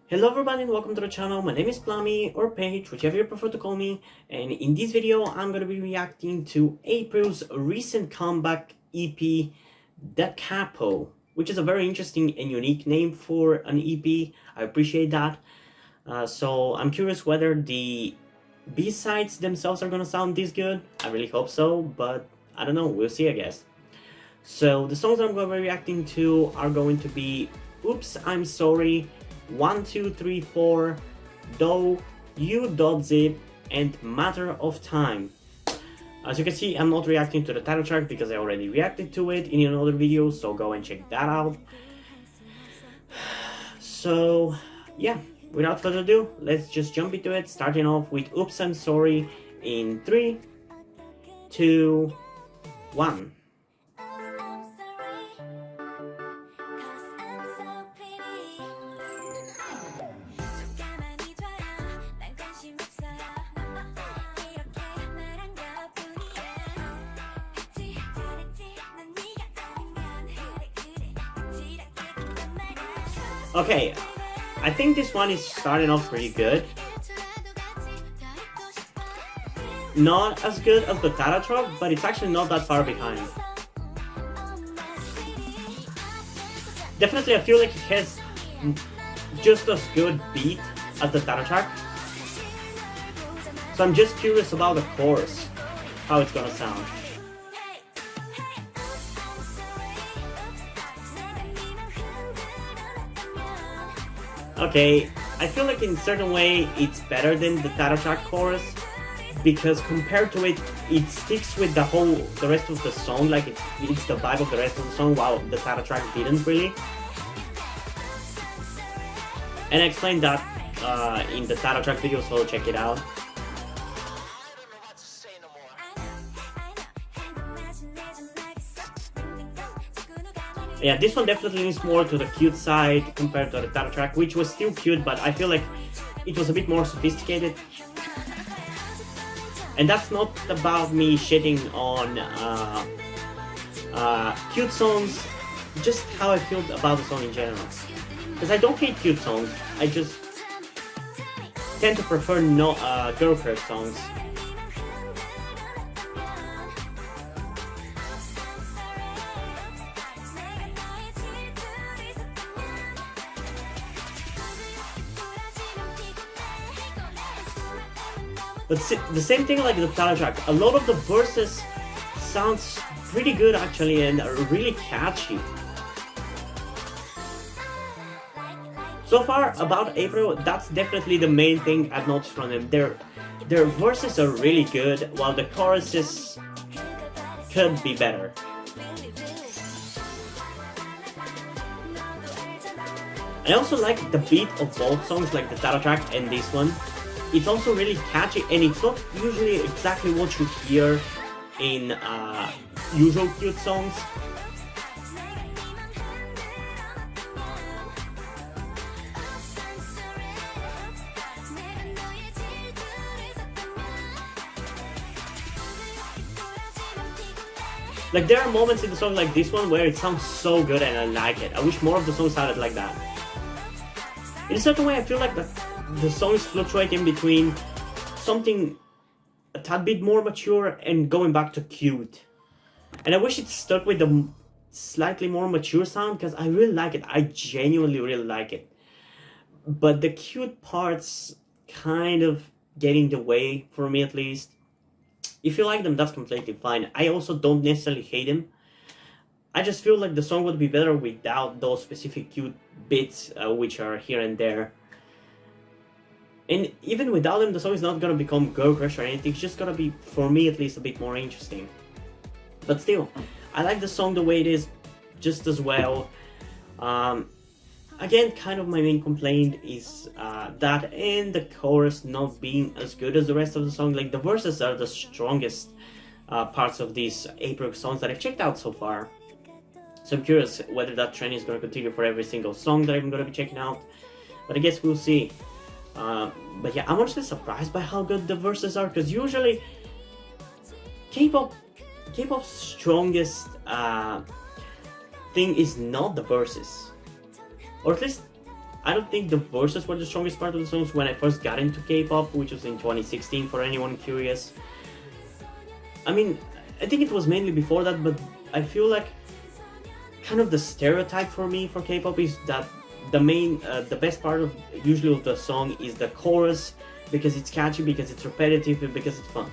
Hello everybody and welcome to the channel. My name is Plummy or Paige, whichever you prefer to call me, and in this video I'm going to be reacting to April's recent comeback EP, The Capo, which is a very interesting and unique name for an EP. I appreciate that. So I'm curious whether the B-sides themselves are going to sound this good. I really hope so, but I don't know, we'll see I guess. So the songs I'm going to be reacting to are going to be Oops, I'm Sorry, 1, 2, 3, 4, Though, You.zip, and Matter of Time. As you can see, I'm not reacting to the title track because I already reacted to it in another video, so go and check that out. So, yeah, without further ado, let's just jump into it, starting off with Oops, I'm Sorry in 3, 2, 1. Okay, I think this one is starting off pretty good. Not as good as the title track, but it's actually not that far behind. Definitely, I feel like it has just as good beat as the title track. So I'm just curious about the chorus, how it's gonna sound. Okay, I feel like in a certain way it's better than the title track chorus, because compared to it, it sticks with the rest of the song, like it's the vibe of the rest of the song, while the title track didn't really. And I explained that in the title track video, so check it out. Yeah, this one definitely leans more to the cute side compared to the title track, which was still cute, but I feel like it was a bit more sophisticated. And that's not about me shitting on cute songs, just how I feel about the song in general. Because I don't hate cute songs, I just tend to prefer girl crush songs. But the same thing like the title track, a lot of the verses sounds pretty good actually and are really catchy. So far about April, that's definitely the main thing I've noticed from them. Their verses are really good, while the choruses could be better. I also like the beat of both songs, like the title track and this one. It's also really catchy, and it's not usually exactly what you hear in usual cute songs. Like there are moments in the song like this one where it sounds so good and I like it. I wish more of the songs sounded like that. In a certain way, I feel like the songs fluctuate in between something a tad bit more mature and going back to cute. And I wish it stuck with the slightly more mature sound, because I really like it. I genuinely really like it. But the cute parts kind of get in the way, for me at least. If you like them, that's completely fine. I also don't necessarily hate them. I just feel like the song would be better without those specific cute bits, which are here and there. And even without them, the song is not gonna become girl crush or anything. It's just gonna be, for me at least, a bit more interesting. But still, I like the song the way it is just as well. Again, kind of my main complaint is that and the chorus not being as good as the rest of the song. Like the verses are the strongest parts of these April songs that I've checked out so far. So I'm curious whether that trend is going to continue for every single song that I'm going to be checking out. But I guess we'll see. But yeah, I'm honestly surprised by how good the verses are, because usually K-pop's strongest thing is not the verses. Or at least I don't think the verses were the strongest part of the songs when I first got into K-pop, which was in 2016 for anyone curious. I mean, I think it was mainly before that, but I feel like kind of the stereotype for me for K-pop is that the best part of usually of the song is the chorus, because it's catchy, because it's repetitive, and because it's fun.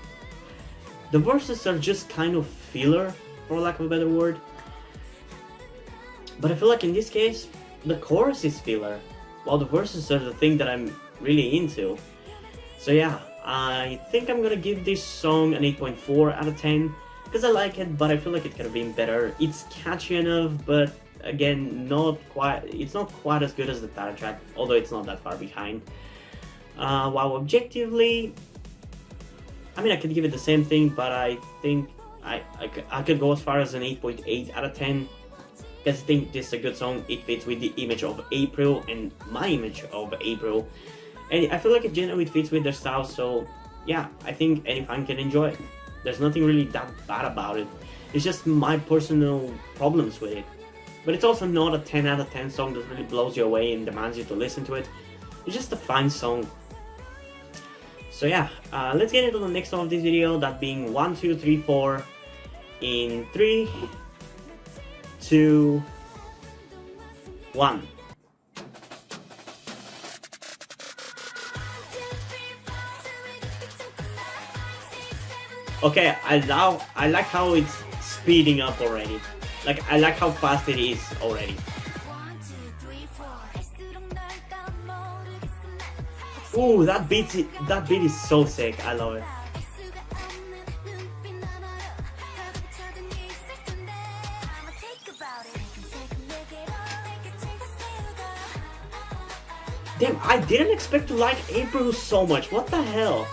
The verses are just kind of filler, for lack of a better word. But I feel like in this case, the chorus is filler, while the verses are the thing that I'm really into. So yeah, I think I'm gonna give this song an 8.4 out of 10, because I like it, but I feel like it could have been better. It's catchy enough, but again, it's not quite as good as the title track, although it's not that far behind. While objectively, I mean, I could give it the same thing, but I think I could go as far as an 8.8 out of 10, because I think this is a good song. It fits with the image of April and my image of April, and I feel like it generally fits with their style, so yeah, I think any fan can enjoy it. There's nothing really that bad about it. It's just my personal problems with it. But it's also not a 10 out of 10 song that really blows you away and demands you to listen to it. It's just a fine song. So yeah, let's get into the next song of this video, that being 1, 2, 3, 4 in 3, 2, 1. Okay, I like how it's speeding up already. Like, I like how fast it is already. Ooh, that beat is so sick. I love it. Damn, I didn't expect to like April so much. What the hell?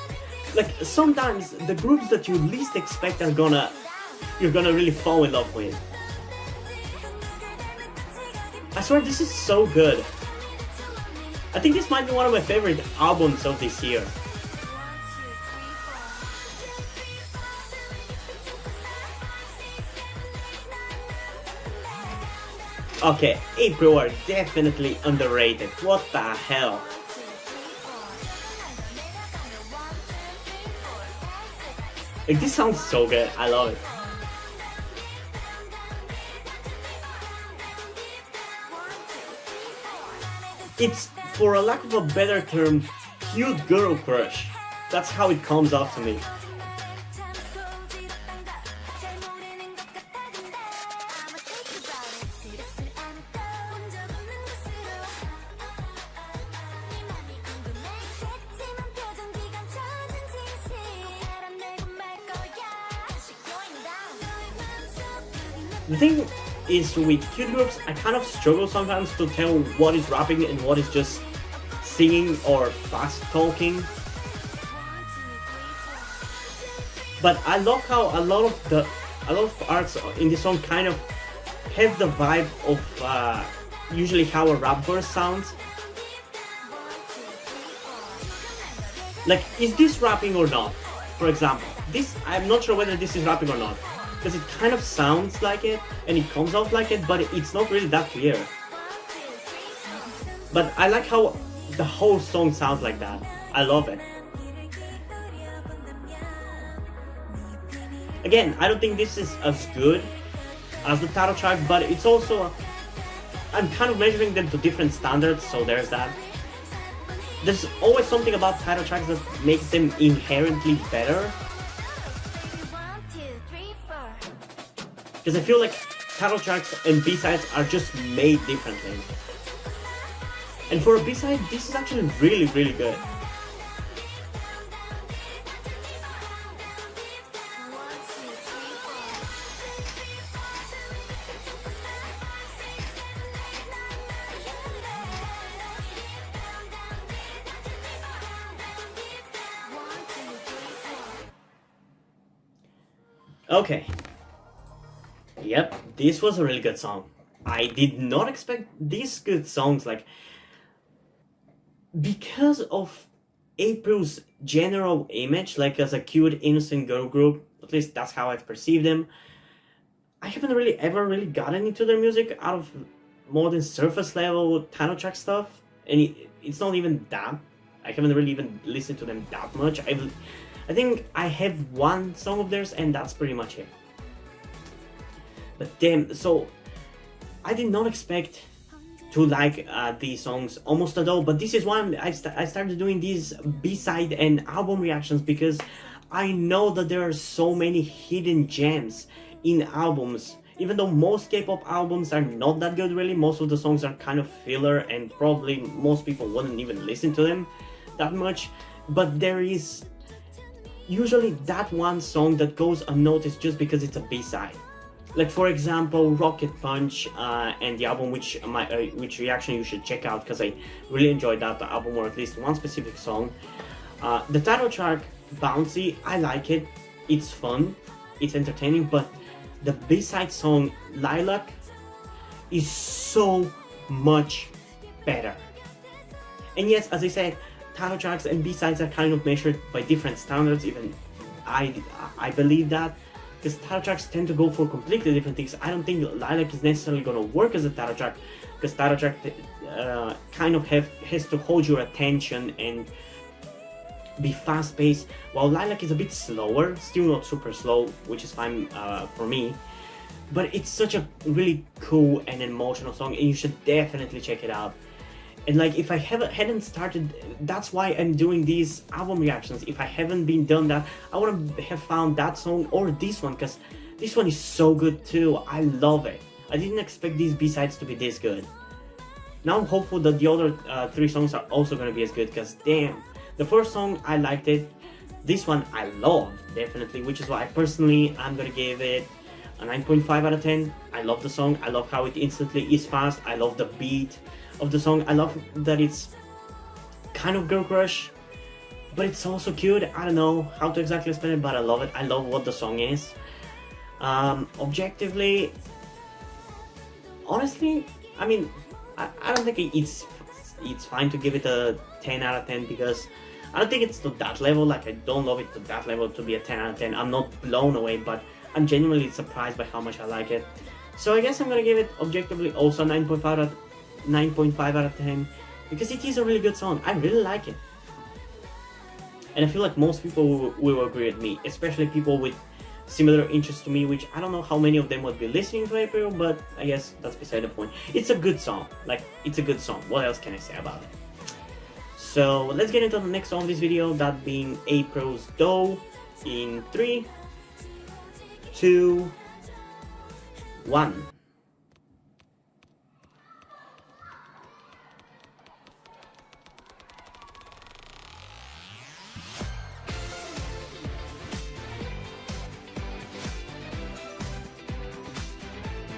Like, sometimes the groups that you least expect you're gonna really fall in love with. I swear, this is so good. I think this might be one of my favorite albums of this year. Okay, April are definitely underrated. What the hell? Like, this sounds so good. I love it. It's, for a lack of a better term, cute girl crush. That's how it comes off to me. The thing is, with cute groups, I kind of struggle sometimes to tell what is rapping and what is just singing or fast talking. But I love how a lot of arts in this song kind of have the vibe of usually how a rap verse sounds. Like, is this rapping or not? For example, this, I'm not sure whether this is rapping or not, because it kind of sounds like it and it comes out like it, but it's not really that clear. But I like how the whole song sounds like that. I love it. Again, I don't think this is as good as the title track, but it's also, I'm kind of measuring them to different standards, so there's that. There's always something about title tracks that makes them inherently better. Because I feel like title tracks and B-sides are just made differently. And for a B-side, this is actually really, really good. Okay. Yep, this was a really good song. I did not expect these good songs, like, because of April's general image, like as a cute, innocent girl group. At least that's how I've perceived them. I haven't ever really gotten into their music out of more than surface level title track stuff, and it's not even that. I haven't really even listened to them that much. I think I have one song of theirs, and that's pretty much it. But damn, so I did not expect to like these songs almost at all, but this is why I started doing these B-side and album reactions, because I know that there are so many hidden gems in albums. Even though most K-pop albums are not that good really, most of the songs are kind of filler and probably most people wouldn't even listen to them that much, but there is usually that one song that goes unnoticed just because it's a B-side. Like for example, Rocket Punch and the album which reaction you should check out, because I really enjoyed that album, or at least one specific song. The title track, Bouncy, I like it, it's fun, it's entertaining, but the B-side song, Lilac, is so much better. And yes, as I said, title tracks and B-sides are kind of measured by different standards, even I believe that, because title tracks tend to go for completely different things. I don't think Lilac is necessarily going to work as a title track, because title track kind of has to hold your attention and be fast-paced, while Lilac is a bit slower, still not super slow, which is fine for me. But it's such a really cool and emotional song, and you should definitely check it out. And like, if I hadn't started, that's why I'm doing these album reactions. If I haven't been done that, I wouldn't have found that song or this one, because this one is so good too. I love it. I didn't expect these B-sides to be this good. Now I'm hopeful that the other 3 songs are also going to be as good, because damn, the first song I liked it, this one I love definitely, which is why personally I'm going to give it a 9.5 out of 10. I love the song, I love how it instantly is fast, I love the beat of the song, I love that it's kind of girl crush, but it's also cute. I don't know how to exactly explain it, but I love it. I love what the song is. Objectively, honestly, I mean, I don't think it's fine to give it a 10 out of 10, because I don't think it's to that level. Like, I don't love it to that level to be a 10 out of 10. I'm not blown away, but I'm genuinely surprised by how much I like it. So I guess I'm gonna give it objectively also 9.5 out of 10, because it is a really good song. I really like it, and I feel like most people will agree with me, especially people with similar interests to me, which I don't know how many of them would be listening to April, but I guess that's beside the point. It's a good song. Like, it's a good song. What else can I say about it? So let's get into the next song of this video, that being April's Dough, in 3, 2, 1.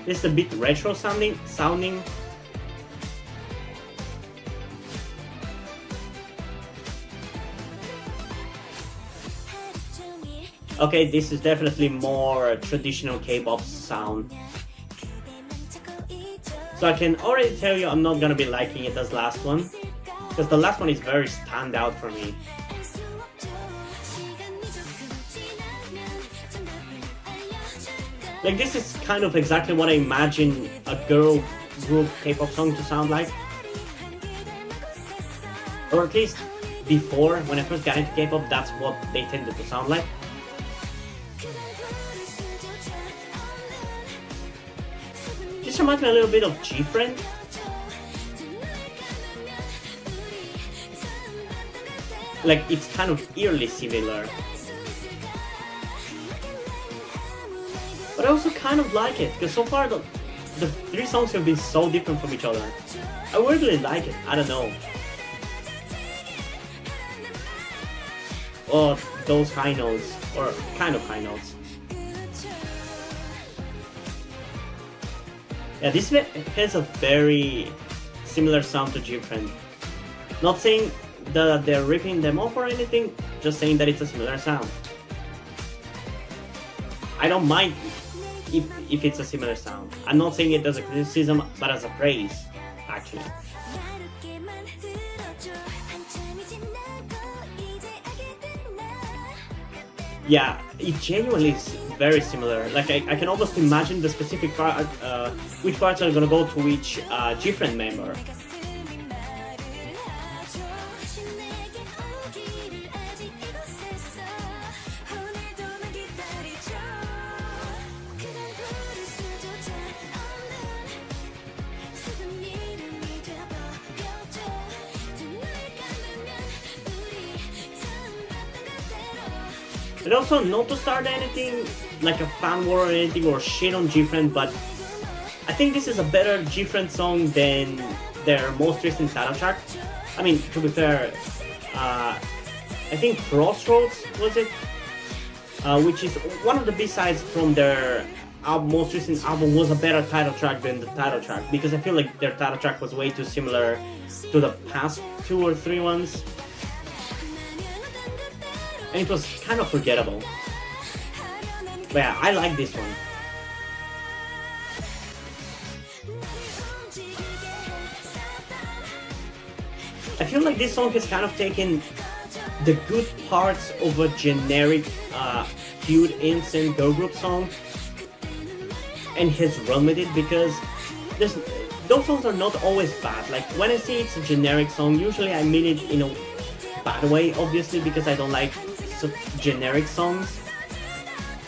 It's a bit retro sounding. Okay, this is definitely more traditional K-pop sound. So I can already tell you I'm not gonna be liking it as last one, because the last one is very standout for me. Like, this is kind of exactly what I imagine a girl group K-pop song to sound like. Or at least before, when I first got into K-pop, that's what they tended to sound like. This reminds me a little bit of G-Friend. Like, it's kind of eerily similar. But I also kind of like it, because so far the 3 songs have been so different from each other. I really like it, I don't know. Oh, those high notes, or kind of high notes. Yeah, this has a very similar sound to G-Friend. Not saying that they're ripping them off or anything, just saying that it's a similar sound. I don't mind if it's a similar sound. I'm not saying it as a criticism, but as a praise, actually. Yeah, it genuinely is very similar. Like, I can almost imagine the specific part, which parts are gonna go to which G-Friend member. And also, not to start anything like a fan war or anything or shit on Different, but I think this is a better Different song than their most recent title track. I mean, to be fair, I think Crossroads was it, which is one of the B-sides from their most recent album, was a better title track than the title track, because I feel like their title track was way too similar to the past 2 or 3 ones, and it was kind of forgettable. But yeah, I like this one. I feel like this song has kind of taken the good parts of a generic cute instant girl group song and has run with it, because those songs are not always bad. Like, when I say it's a generic song, usually I mean it in a bad way, obviously, because I don't like generic songs.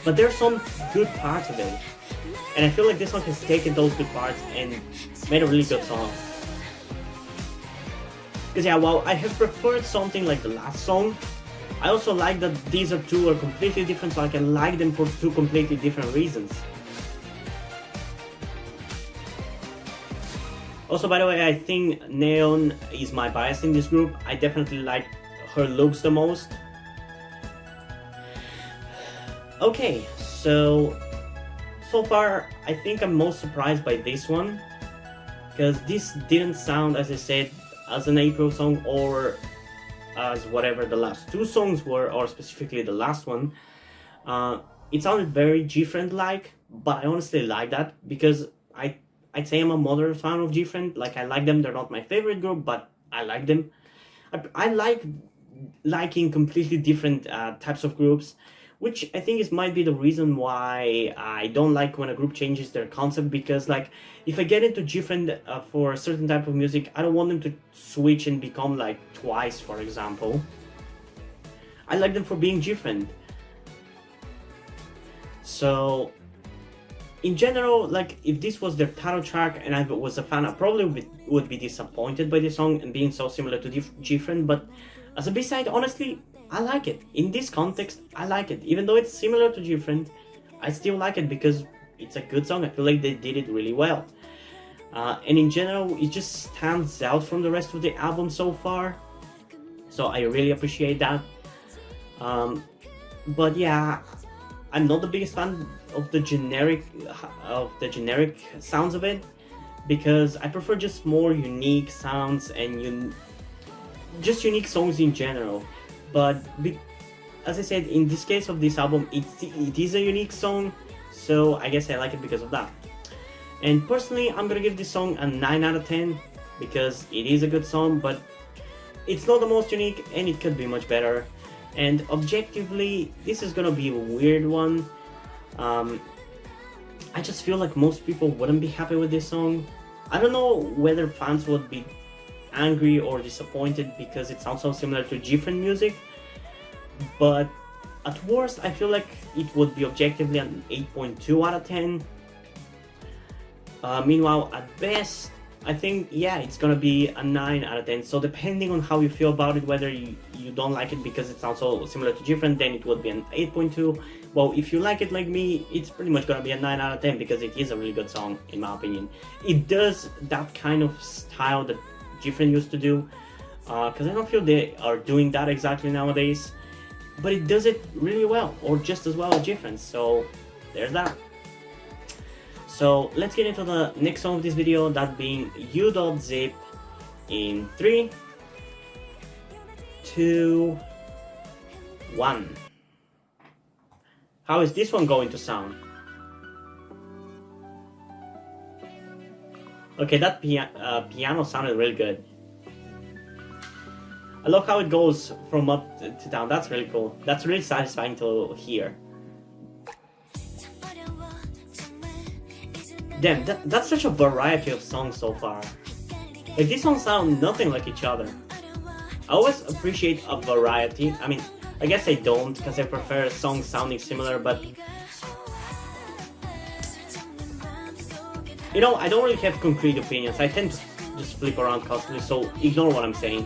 But there's some good parts of it, and I feel like this song has taken those good parts and made a really good song. Because yeah, while I have preferred something like the last song, I also like that these two are completely different, so I can like them for 2 completely different reasons. Also, by the way, I think Neon is my bias in this group. I definitely like her looks the most. Okay, so far I think I'm most surprised by this one, because this didn't sound, as I said, as an April song or as whatever the last 2 songs were, or specifically the last one. It sounded very Different-like, but I honestly like that, because I'd say I'm a moderate fan of Different. Like, I like them. They're not my favorite group, but I like them. I like liking completely different types of groups, which I think might be the reason why I don't like when a group changes their concept, because like, if I get into Different for a certain type of music, I don't want them to switch and become like Twice, for example. I like them for being different. So in general, like, if this was their title track and I was a fan, I probably would be disappointed by the song and being so similar to Different, but as a B-side, honestly, I like it. In this context, I like it. Even though it's similar to Different, I still like it because it's a good song. I feel like they did it really well. And in general, it just stands out from the rest of the album so far. So I really appreciate that. But yeah, I'm not the biggest fan of the generic sounds of it, because I prefer just more unique sounds and just unique songs in general. But as I said, in this case of this album, it is a unique song, so I guess I like it because of that. And personally, I'm gonna give this song a 9 out of 10, because it is a good song, but it's not the most unique and it could be much better. And objectively, this is gonna be a weird one. I just feel like most people wouldn't be happy with this song. I don't know whether fans would be angry or disappointed because it sounds so similar to different music, but at worst I feel like it would be objectively an 8.2 out of 10. Meanwhile, at best, I think, yeah, it's gonna be a 9 out of 10. So depending on how you feel about it, whether you don't like it because it sounds so similar to different, then it would be an 8.2. Well, if you like it like me, it's pretty much gonna be a 9 out of 10, because it is a really good song, in my opinion. It does that kind of style that Different used to do, because I don't feel they are doing that exactly nowadays, but it does it really well, or just as well as Different. So there's that. So let's get into the next song of this video, that being You.zip in 3, 2, 1. How is this one going to sound? Okay, that piano sounded really good. I love how it goes from up to down. That's really cool. That's really satisfying to hear. Damn, that's such a variety of songs so far. Like, these songs sound nothing like each other. I always appreciate a variety. I mean, I guess I don't, because I prefer songs sounding similar, but you know, I don't really have concrete opinions. I tend to just flip around constantly, so ignore what I'm saying.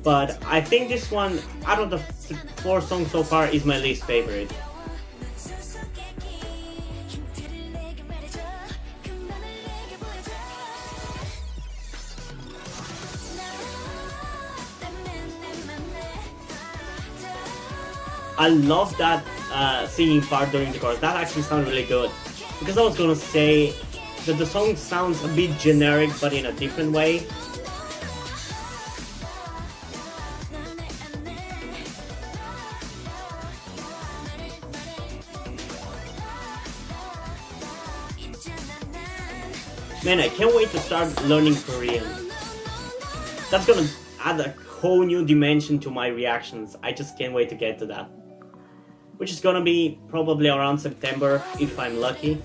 But I think this one, out of the 4 songs so far, is my least favorite. I love that singing part during the chorus. That actually sounded really good. Because I was gonna say that the song sounds a bit generic, but in a different way. Man, I can't wait to start learning Korean. That's gonna add a whole new dimension to my reactions. I just can't wait to get to that. Which is gonna be probably around September, if I'm lucky.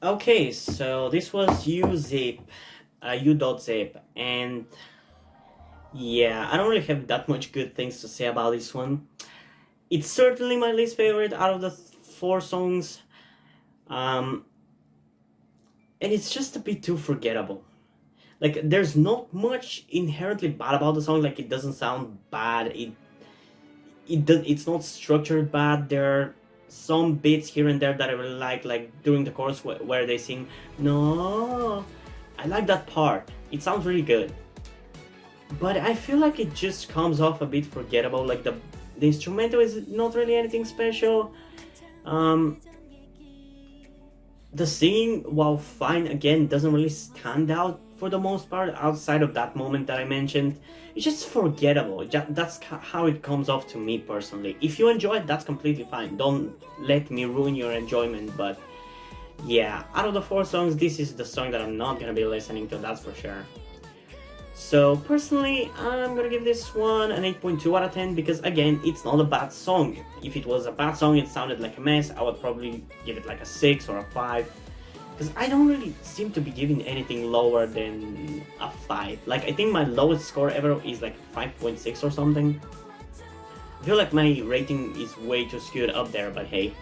Okay, so this was You.zip, You.zip, and yeah, I don't really have that much good things to say about this one. It's certainly my least favorite out of the 4 songs, and it's just a bit too forgettable. Like, there's not much inherently bad about the song. Like, it doesn't sound bad. It's not structured bad. There are some bits here and there that I really like during the chorus where they sing "No." I like that part. It sounds really good. But I feel like it just comes off a bit forgettable. Like the instrumental is not really anything special. The singing, while fine, again, doesn't really stand out for the most part outside of that moment that I mentioned. It's just forgettable. That's how it comes off to me personally. If you enjoy it, that's completely fine. Don't let me ruin your enjoyment, but yeah, out of the 4 songs, this is the song that I'm not gonna be listening to, that's for sure. So personally, I'm gonna give this one an 8.2 out of 10 because again, it's not a bad song. If it was a bad song, it sounded like a mess, I would probably give it like a 6 or a 5. Because I don't really seem to be giving anything lower than a 5. Like, I think my lowest score ever is like 5.6 or something. I feel like my rating is way too skewed up there, but hey.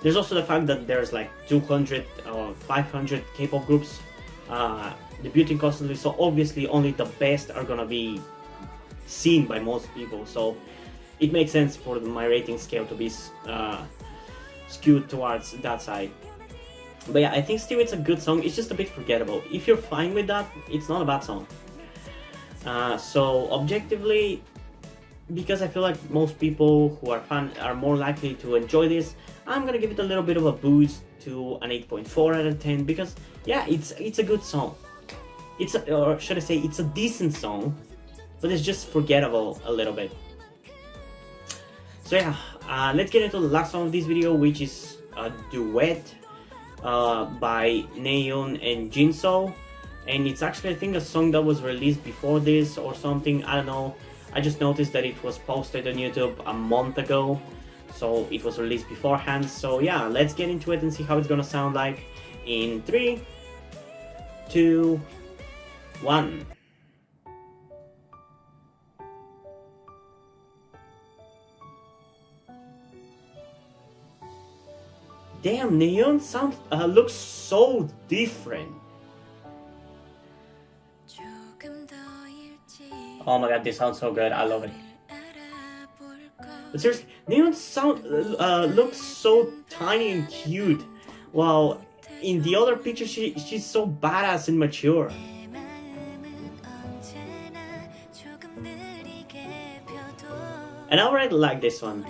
There's also the fact that there's like 200 or 500 K-pop groups debuting constantly, so obviously only the best are gonna be seen by most people, so it makes sense for my rating scale to be skewed towards that side. But yeah, I think still it's a good song, it's just a bit forgettable. If you're fine with that, it's not a bad song. So objectively, because I feel like most people who are fan are more likely to enjoy this, I'm gonna give it a little bit of a boost to an 8.4 out of 10 because yeah, it's a good song. Or should I say, it's a decent song, but it's just forgettable a little bit. So yeah, let's get into the last song of this video, which is a duet by Nayeon and Jinso, and it's actually, I think, a song that was released before this or something, I don't know. I just noticed that it was posted on YouTube a month ago, so it was released beforehand. So yeah, let's get into it and see how it's gonna sound like in 3, 2, 1. Damn, Neon sounds looks so different. Oh my god, this sounds so good. I love it. But seriously, Neon sound looks so tiny and cute, while in the other picture she's so badass and mature. And I already like this one.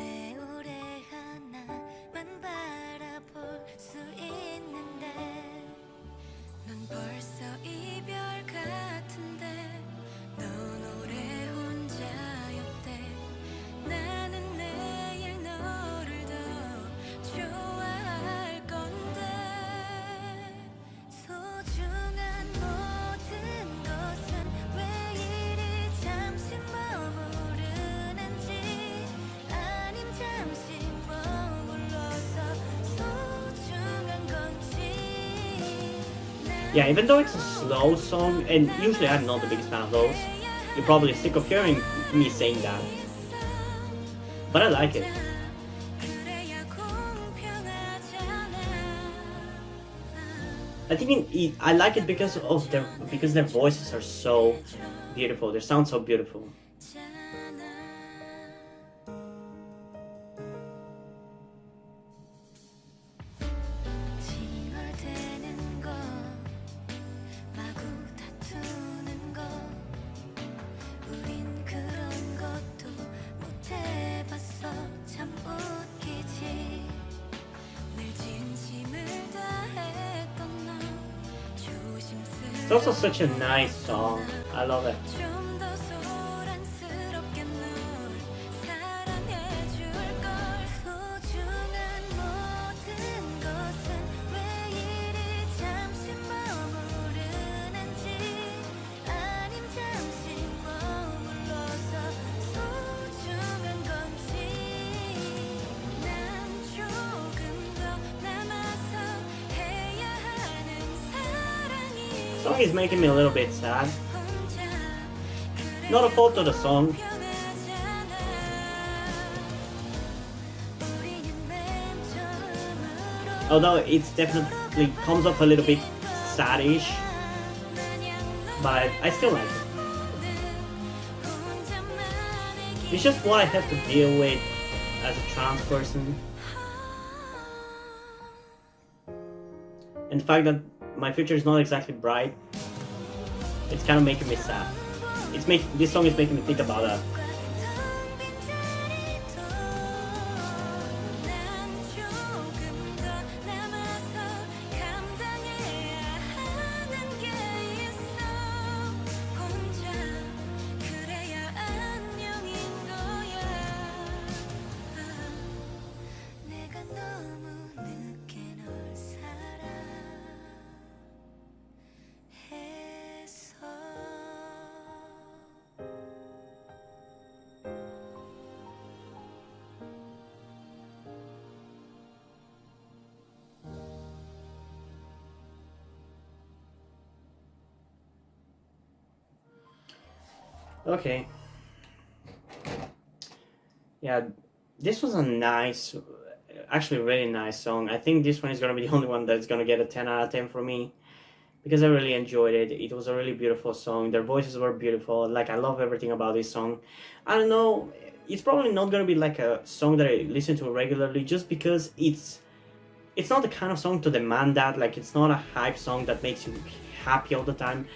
Yeah, even though it's a slow song, and usually I'm not the biggest fan of those, you're probably sick of hearing me saying that, but I like it. I think I like it because their voices are so beautiful. They sound so beautiful. It's also such a nice song. I love it. The song is making me a little bit sad. Not a fault of the song. Although it's definitely comes off a little bit saddish, but I still like it. It's just what I have to deal with as a trans person. And the fact that my future is not exactly bright, it's kind of making me sad. This song is making me think about that. Okay. Yeah, this was a nice, actually really nice song. I think this one is gonna be the only one that's gonna get a 10 out of 10 for me, because I really enjoyed it. It was a really beautiful song. Their voices were beautiful. Like, I love everything about this song. I don't know, it's probably not gonna be like a song that I listen to regularly, just because it's not the kind of song to demand that. Like, it's not a hype song that makes you happy all the time.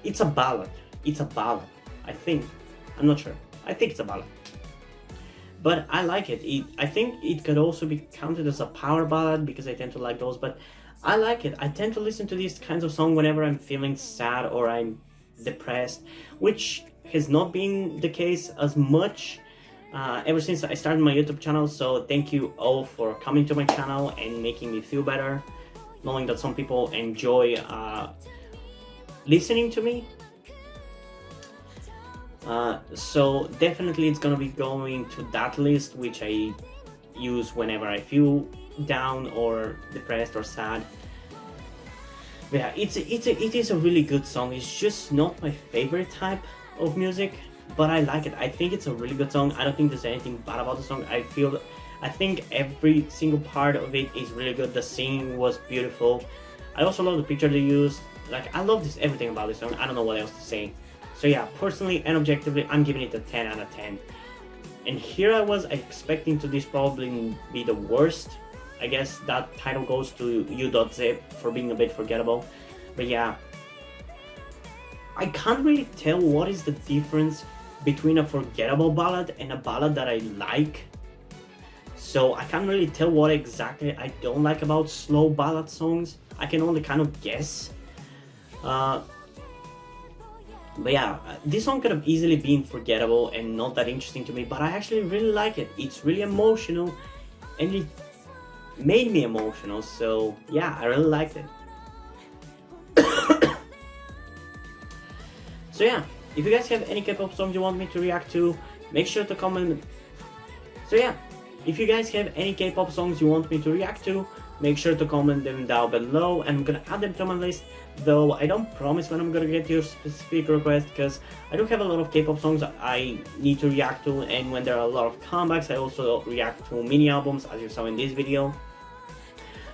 It's a ballad. It's a ballad, I think. I'm not sure. I think it's a ballad. But I like it. I think it could also be counted as a power ballad, because I tend to like those, but I like it. I tend to listen to these kinds of songs whenever I'm feeling sad or I'm depressed, which has not been the case as much ever since I started my YouTube channel. So thank you all for coming to my channel and making me feel better, knowing that some people enjoy listening to me. So definitely it's gonna be going to that list, which I use whenever I feel down or depressed or sad. But yeah, it is a really good song. It's just not my favorite type of music, but I like it. I think it's a really good song. I don't think there's anything bad about the song. I feel I think every single part of it is really good. The singing was beautiful. I also love the picture they used. Like, I love this everything about this song. I don't know what else to say. So yeah, personally and objectively, I'm giving it a 10 out of 10. And here I was expecting to this probably be the worst. I guess that title goes to You.zip for being a bit forgettable. But yeah, I can't really tell what is the difference between a forgettable ballad and a ballad that I like. So I can't really tell what exactly I don't like about slow ballad songs. I can only kind of guess. But yeah, this song could have easily been forgettable and not that interesting to me, but I actually really like it. It's really emotional and it made me emotional, so yeah, I really liked it. So yeah, if you guys have any K-pop songs you want me to react to, make sure to comment. So yeah, if you guys have any K-pop songs you want me to react to, make sure to comment them down below and I'm gonna add them to my list. Though I don't promise when I'm gonna get your specific request, because I do have a lot of K-pop songs I need to react to, and when there are a lot of comebacks I also react to mini albums, as you saw in this video.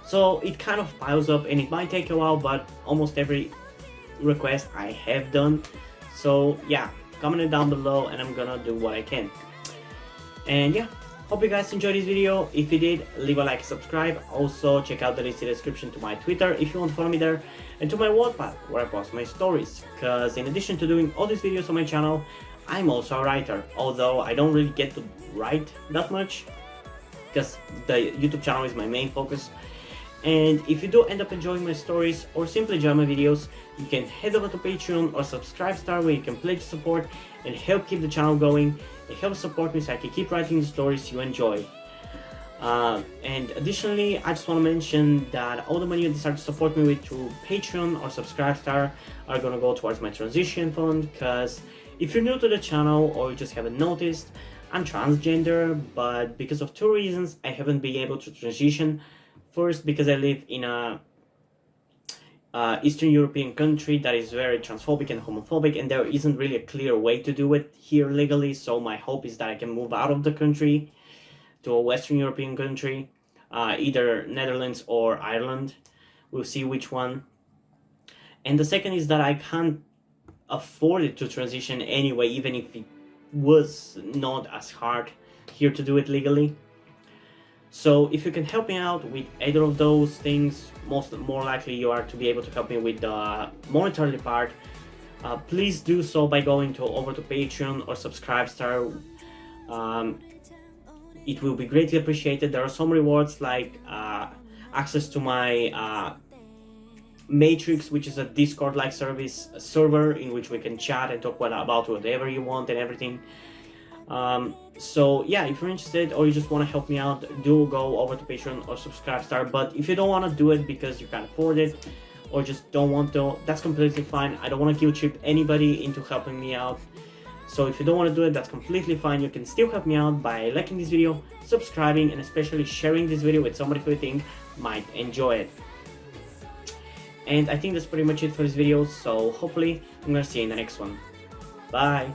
So it kind of piles up and it might take a while, but almost every request I have done. So yeah, comment it down below and I'm gonna do what I can. And yeah, hope you guys enjoyed this video. If you did, leave a like, subscribe. Also check out the listed description to my Twitter if you want to follow me there, and to my Wattpad where I post my stories, because in addition to doing all these videos on my channel, I'm also a writer, although I don't really get to write that much because the YouTube channel is my main focus. And if you do end up enjoying my stories or simply enjoy my videos, you can head over to Patreon or Subscribestar, where you can pledge support and help keep the channel going. It helps support me so I can keep writing the stories you enjoy. And additionally, I just want to mention that all the money you decide to support me with through Patreon or Subscribestar are going to go towards my transition fund, because if you're new to the channel or you just haven't noticed, I'm transgender, but because of two reasons I haven't been able to transition. First, because I live in a Eastern European country that is very transphobic and homophobic, and there isn't really a clear way to do it here legally. So my hope is that I can move out of the country to a Western European country, either Netherlands or Ireland. We'll see which one. And the second is that I can't afford it to transition anyway, even if it was not as hard here to do it legally. So if you can help me out with either of those things, more likely you are to be able to help me with the monetary part. Please do so by going over to Patreon or Subscribestar. It will be greatly appreciated. There are some rewards like access to my Matrix, which is a Discord-like server in which we can chat and talk about whatever you want and everything. So yeah, if you're interested or you just want to help me out, do go over to Patreon or Subscribestar. But if you don't want to do it because you can't afford it or just don't want to, that's completely fine. I don't want to guilt trip anybody into helping me out. So if you don't want to do it, that's completely fine. You can still help me out by liking this video, subscribing, and especially sharing this video with somebody who you think might enjoy it. And I think that's pretty much it for this video, so hopefully I'm gonna see you in the next one. Bye!